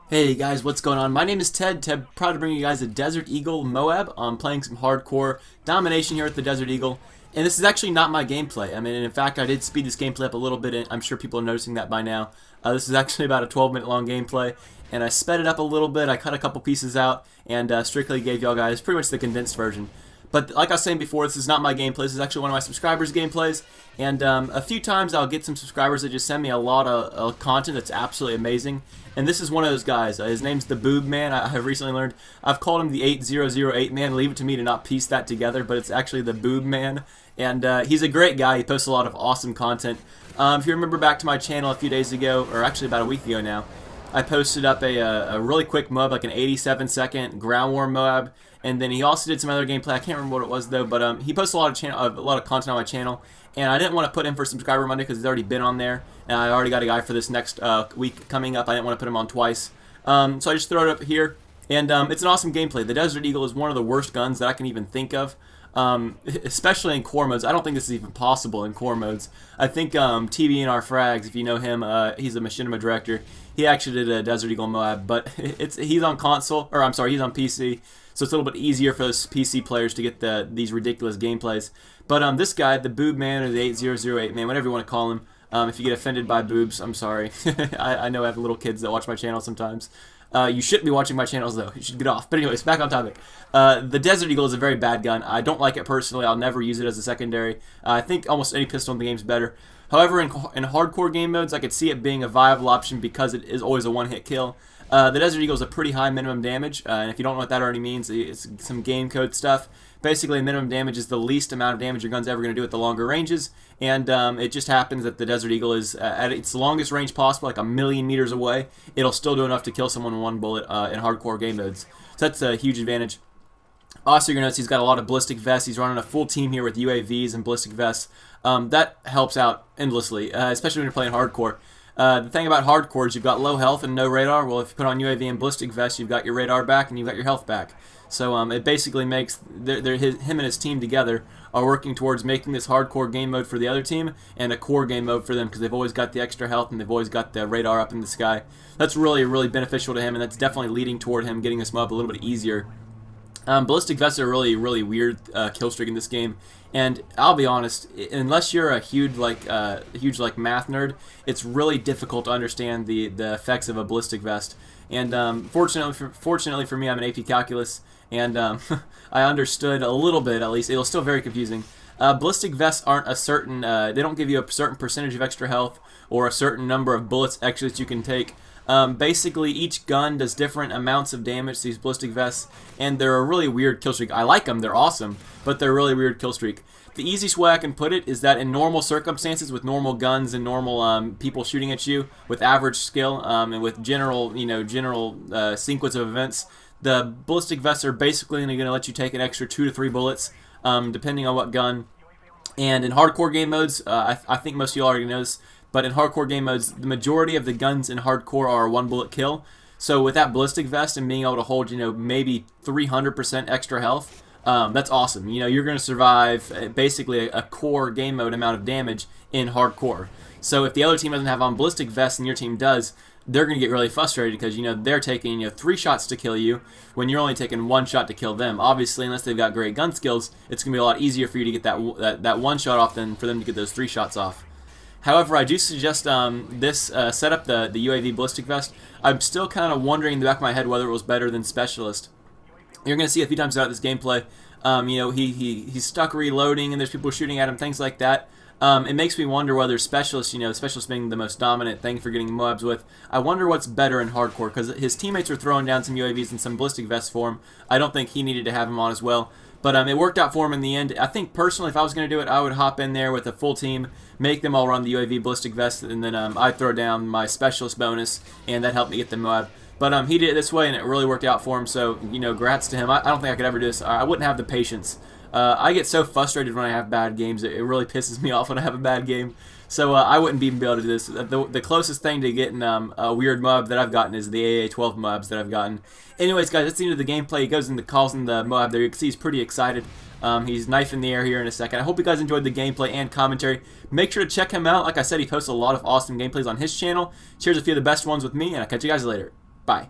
Hey guys, what's going on? My name is Ted, proud to bring you guys a Desert Eagle MOAB. I'm playing some hardcore domination here at the Desert Eagle. And this is actually not my gameplay. I mean, in fact, I did speed this gameplay up a little bit, and I'm sure people are noticing that by now. This is actually about a 12-minute long gameplay, and I sped it up a little bit. I cut a couple pieces out, and strictly gave y'all guys pretty much the condensed version. But like I was saying before, this is not my gameplay. This is actually one of my subscribers' gameplays. And a few times I'll get some subscribers that just send me a lot of content that's absolutely amazing. And this is one of those guys. His name's the Boob Man. I have recently learned. I've called him the 8008 Man. Leave it to me to not piece that together, but it's actually the Boob Man. And he's a great guy. He posts a lot of awesome content. If you remember back to my channel a few days ago, or actually about a week ago now, I posted up a really quick MOAB, like an 87-second ground war MOAB, and then he also did some other gameplay. I can't remember what it was though, but he posts a lot of content on my channel, and I didn't want to put him for Subscriber Monday because he's already been on there, and I already got a guy for this next week coming up. I didn't want to put him on twice, so I just throw it up here, and it's an awesome gameplay. The Desert Eagle is one of the worst guns that I can even think of. Especially in core modes. I don't think this is even possible in core modes. I think TBNR Frags, if you know him, he's a machinima director. He actually did a Desert Eagle MOAB, but he's on console, or I'm sorry, he's on PC, so it's a little bit easier for those PC players to get these ridiculous gameplays. But this guy, the Boob Man, or the 8008 Man, whatever you want to call him, if you get offended by boobs, I'm sorry. I know I have little kids that watch my channel sometimes. You shouldn't be watching my channels though. You should get off. But anyways, back on topic. The Desert Eagle is a very bad gun. I don't like it personally. I'll never use it as a secondary. I think almost any pistol in the game is better. However, in hardcore game modes, I could see it being a viable option because it is always a one-hit kill. The Desert Eagle is a pretty high minimum damage, and if you don't know what that already means, it's some game code stuff. Basically, minimum damage is the least amount of damage your gun's ever going to do at the longer ranges, and it just happens that the Desert Eagle is at its longest range possible, like 1,000,000 meters away. It'll still do enough to kill someone in one bullet in hardcore game modes. So that's a huge advantage. Also, you're going to notice he's got a lot of ballistic vests. He's running a full team here with UAVs and ballistic vests. That helps out endlessly, especially when you're playing hardcore. The thing about hardcore is you've got low health and no radar. Well, if you put on UAV and ballistic vests, you've got your radar back and you've got your health back. So it basically makes him and his team together are working towards making this hardcore game mode for the other team and a core game mode for them because they've always got the extra health and they've always got the radar up in the sky. That's really, really beneficial to him, and that's definitely leading toward him getting this MOAB a little bit easier. Ballistic vests are really, really weird kill streak in this game, and I'll be honest, unless you're a huge like math nerd, it's really difficult to understand the effects of a ballistic vest. And fortunately for me, I'm an AP Calculus, and I understood a little bit at least. It was still very confusing. Ballistic vests aren't a certain, they don't give you a certain percentage of extra health or a certain number of bullets extra that you can take. Basically, each gun does different amounts of damage to these ballistic vests, and they're a really weird kill streak. I like them, they're awesome, but they're a really weird kill streak. The easiest way I can put it is that in normal circumstances, with normal guns and normal people shooting at you, with average skill and with general sequence of events, the ballistic vests are basically going to let you take an extra 2 to 3 bullets, depending on what gun. And in hardcore game modes, I think most of you already know this, but in hardcore game modes, the majority of the guns in hardcore are a 1-bullet kill. So with that ballistic vest and being able to hold, maybe 300% extra health, that's awesome. You're going to survive basically a core game mode amount of damage in hardcore. So if the other team doesn't have on ballistic vests and your team does, they're going to get really frustrated because they're taking 3 shots to kill you when you're only taking 1 shot to kill them. Obviously, unless they've got great gun skills, it's going to be a lot easier for you to get that 1 shot off than for them to get those 3 shots off. However, I do suggest set up the UAV ballistic vest. I'm still kind of wondering in the back of my head whether it was better than Specialist. You're going to see a few times throughout this gameplay, he's stuck reloading and there's people shooting at him, things like that. It makes me wonder whether Specialist, Specialist being the most dominant thing for getting MOABs with, I wonder what's better in hardcore, because his teammates are throwing down some UAVs and some ballistic vests for him. I don't think he needed to have him on as well. But it worked out for him in the end. I think personally, if I was going to do it, I would hop in there with a full team, make them all run the UAV ballistic vest, and then I'd throw down my Specialist bonus, and that helped me get the MOAB. But he did it this way, and it really worked out for him, so, grats to him. I don't think I could ever do this. I wouldn't have the patience. I get so frustrated when I have bad games. It really pisses me off when I have a bad game. So I wouldn't even be able to do this. The closest thing to getting a weird MOAB that I've gotten is the AA-12 MOABs that I've gotten. Anyways, guys, that's the end of the gameplay. He goes and calls in the MOAB there. You can see he's pretty excited. He's knife in the air here in a second. I hope you guys enjoyed the gameplay and commentary. Make sure to check him out. Like I said, he posts a lot of awesome gameplays on his channel. Shares a few of the best ones with me, and I'll catch you guys later. Bye.